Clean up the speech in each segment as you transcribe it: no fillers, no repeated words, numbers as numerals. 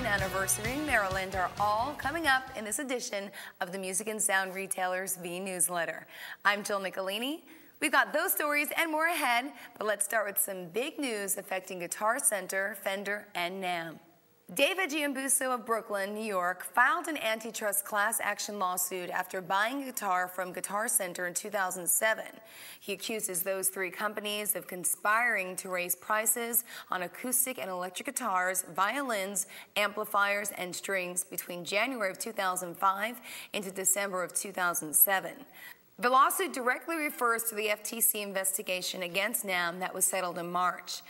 anniversary in Maryland are all coming up in this edition of the Music and Sound Retailers Vnewsletter. I'm Jill Nicolini. We've got those stories and more ahead, but let's start with some big news affecting Guitar Center, Fender, and NAMM. David Giambusso of Brooklyn, New York, filed an antitrust class action lawsuit after buying a guitar from Guitar Center in 2007. He accuses those three companies of conspiring to raise prices on acoustic and electric guitars, violins, amplifiers, and strings between January of 2005 into December of 2007. The lawsuit directly refers to the FTC investigation against NAMM that was settled in March.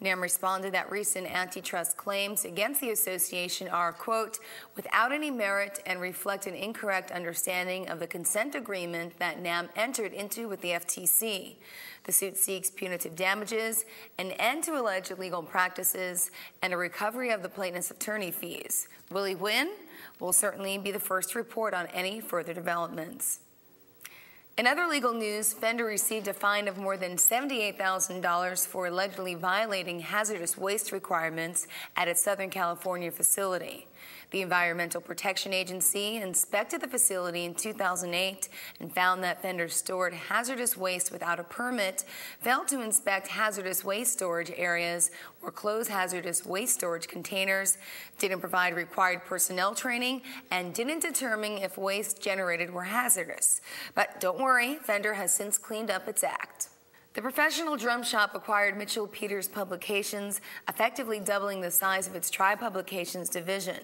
NAMM responded that recent antitrust claims against the association are, quote, without any merit and reflect an incorrect understanding of the consent agreement that NAMM entered into with the FTC. The suit seeks punitive damages, an end to alleged illegal practices, and a recovery of the plaintiff's attorney fees. Will he win? We'll certainly be the first to report on any further developments. In other legal news, Fender received a fine of more than $78,000 for allegedly violating hazardous waste requirements at its Southern California facility. The Environmental Protection Agency inspected the facility in 2008 and found that Fender stored hazardous waste without a permit, failed to inspect hazardous waste storage areas or close hazardous waste storage containers, didn't provide required personnel training, and didn't determine if waste generated were hazardous. But don't worry, Fender has since cleaned up its act. The professional drum shop acquired Mitchell Peters Publications, effectively doubling the size of its Tri-Publications division.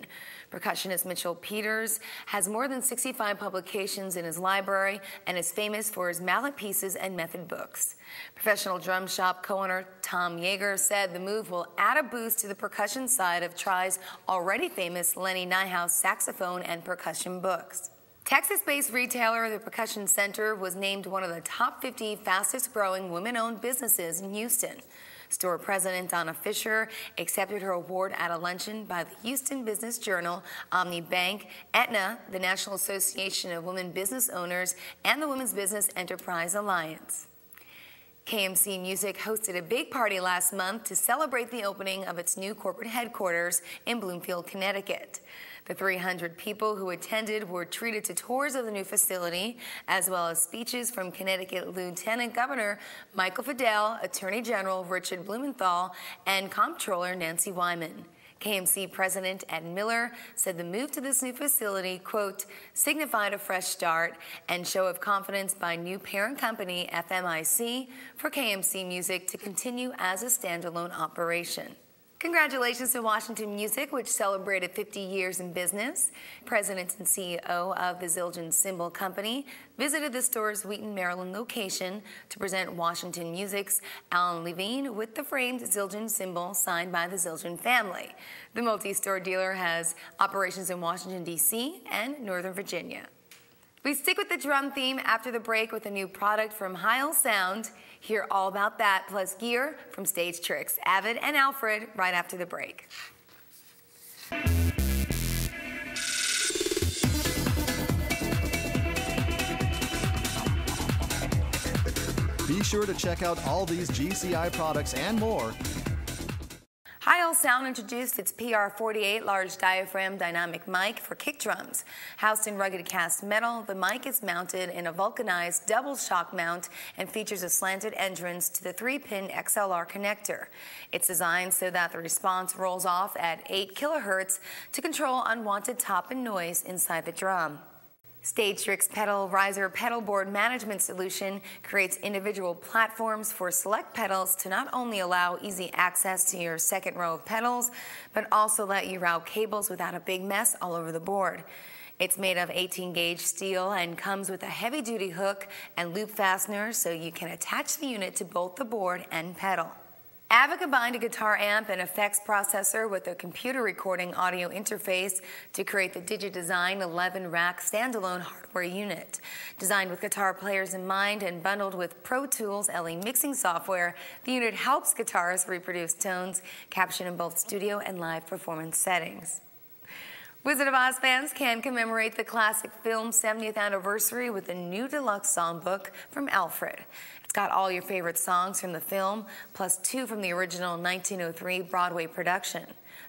Percussionist Mitchell Peters has more than 65 publications in his library and is famous for his mallet pieces and method books. Professional drum shop co-owner Tom Yeager said the move will add a boost to the percussion side of Tri's already famous Lenny Niehaus saxophone and percussion books. Texas-based retailer The Percussion Center was named one of the top 50 fastest-growing women-owned businesses in Houston. Store president Donna Fisher accepted her award at a luncheon by the Houston Business Journal, Omni Bank, Aetna, the National Association of Women Business Owners, and the Women's Business Enterprise Alliance. KMC Music hosted a big party last month to celebrate the opening of its new corporate headquarters in Bloomfield, Connecticut. The 300 people who attended were treated to tours of the new facility, as well as speeches from Connecticut Lieutenant Governor Michael Fidel, Attorney General Richard Blumenthal, and Comptroller Nancy Wyman. KMC President Ed Miller said the move to this new facility, quote, signified a fresh start and show of confidence by new parent company FMIC for KMC Music to continue as a standalone operation. Congratulations to Washington Music, which celebrated 50 years in business. President and CEO of the Zildjian Cymbal Company visited the store's Wheaton, Maryland location to present Washington Music's Alan Levine with the framed Zildjian cymbal signed by the Zildjian family. The multi-store dealer has operations in Washington, D.C. and Northern Virginia. We stick with the drum theme after the break with a new product from Heil Sound. Hear all about that, plus gear from Stage Tricks. Avid and Alfred right after the break. Be sure to check out all these GCI products and more. Heil Sound introduced its PR48 large diaphragm dynamic mic for kick drums. Housed in rugged cast metal, the mic is mounted in a vulcanized double shock mount and features a slanted entrance to the 3-pin XLR connector. It's designed so that the response rolls off at 8 kilohertz to control unwanted top and noise inside the drum. Stage Tricks Pedal Riser pedal board management solution creates individual platforms for select pedals to not only allow easy access to your second row of pedals, but also let you route cables without a big mess all over the board. It's made of 18-gauge steel and comes with a heavy-duty hook and loop fastener so you can attach the unit to both the board and pedal. Ava combined a guitar amp and effects processor with a computer recording audio interface to create the DigiDesign 11-rack standalone hardware unit. Designed with guitar players in mind and bundled with Pro Tools LE mixing software, the unit helps guitarists reproduce tones captured in both studio and live performance settings. Wizard of Oz fans can commemorate the classic film's 70th anniversary with a new deluxe songbook from Alfred. It's got all your favorite songs from the film, plus 2 from the original 1903 Broadway production.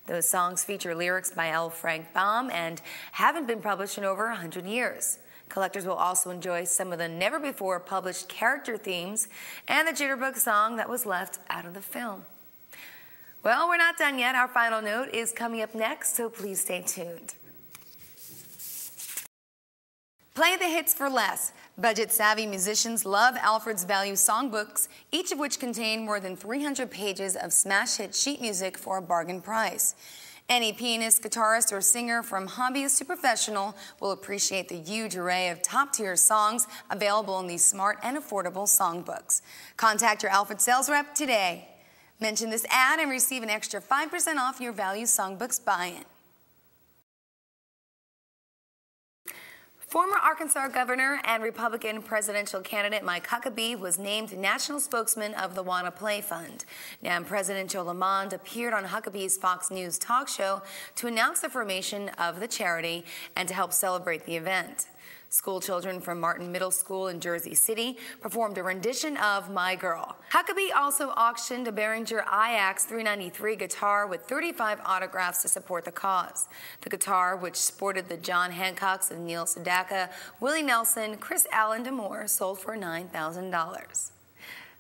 Those songs feature lyrics by L. Frank Baum and haven't been published in over 100 years. Collectors will also enjoy some of the never-before-published character themes and the Jitterbug song that was left out of the film. Well, we're not done yet. Our final note is coming up next, so please stay tuned. Play the hits for less. Budget-savvy musicians love Alfred's Value songbooks, each of which contain more than 300 pages of smash hit sheet music for a bargain price. Any pianist, guitarist, or singer from hobbyist to professional will appreciate the huge array of top-tier songs available in these smart and affordable songbooks. Contact your Alfred sales rep today. Mention this ad and receive an extra 5% off your Value songbooks buy-in. Former Arkansas Governor and Republican presidential candidate Mike Huckabee was named national spokesman of the Wanna Play Fund. Now, President Joe Lamond appeared on Huckabee's Fox News talk show to announce the formation of the charity and to help celebrate the event. School children from Martin Middle School in Jersey City performed a rendition of My Girl. Huckabee also auctioned a Behringer IAX 393 guitar with 35 autographs to support the cause. The guitar, which sported the John Hancocks of Neil Sedaka, Willie Nelson, Chris Allen, and more, sold for $9,000.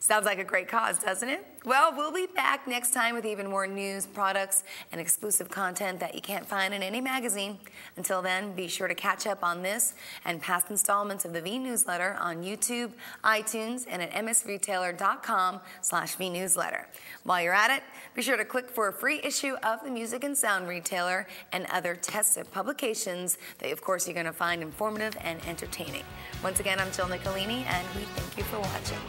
Sounds like a great cause, doesn't it? Well, we'll be back next time with even more news, products, and exclusive content that you can't find in any magazine. Until then, be sure to catch up on this and past installments of the V-Newsletter on YouTube, iTunes, and at msretailer.com/vnewsletter. While you're at it, be sure to click for a free issue of the Music and Sound Retailer and other tested publications that, of course, you're going to find informative and entertaining. Once again, I'm Jill Nicolini, and we thank you for watching.